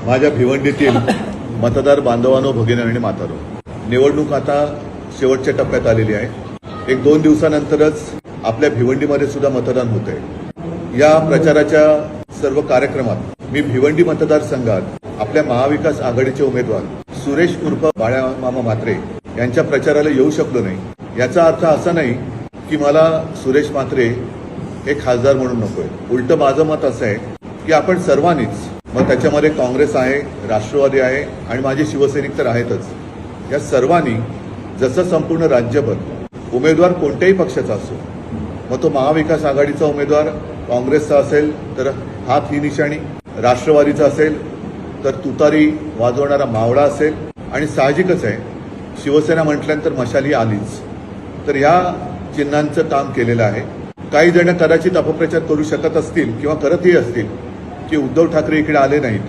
माझ्या भिवंडीतील मतदार बांधवांनो, भगिनी आणि म्हातारो, निवडणूक आता शेवटच्या टप्प्यात आलेली आहे। एक 2 दिवसानंतरच आपल्या भिवंडीमध्ये सुद्धा मतदान होते। या प्रचाराच्या सर्व कार्यक्रमात मी भिवंडी मतदारसंघात आपल्या महाविकास आघाडीचे उमेदवार सुरेश उर्फ बाळा मामा म्हात्रे यांच्या प्रचाराला येऊ शकलो नाही। याचा अर्थ असा नाही की मला सुरेश म्हात्रे हे खासदार म्हणून नकोय। उलट माझं मत असं आहे की आपण सर्वांनीच, मग त्याच्यामध्ये काँग्रेस आहे, राष्ट्रवादी आहे आणि माझे शिवसैनिक तर आहेतच, या सर्वांनी जसं संपूर्ण राज्यभर उमेदवार कोणत्याही पक्षाचा असो, मग तो महाविकास आघाडीचा उमेदवार काँग्रेसचा असेल तर हात ही निशाणी, राष्ट्रवादीचा असेल तर तुतारी वाजवणारा मावळा असेल, आणि साहजिकच आहे शिवसेना म्हटल्यानंतर मशाली आलीच, तर या चिन्हांचं काम केलेलं आहे। काही जण कदाचित अपप्रचार करू शकत असतील किंवा करतही असतील की उद्धव ठाकरे इकडे आले नाहीत,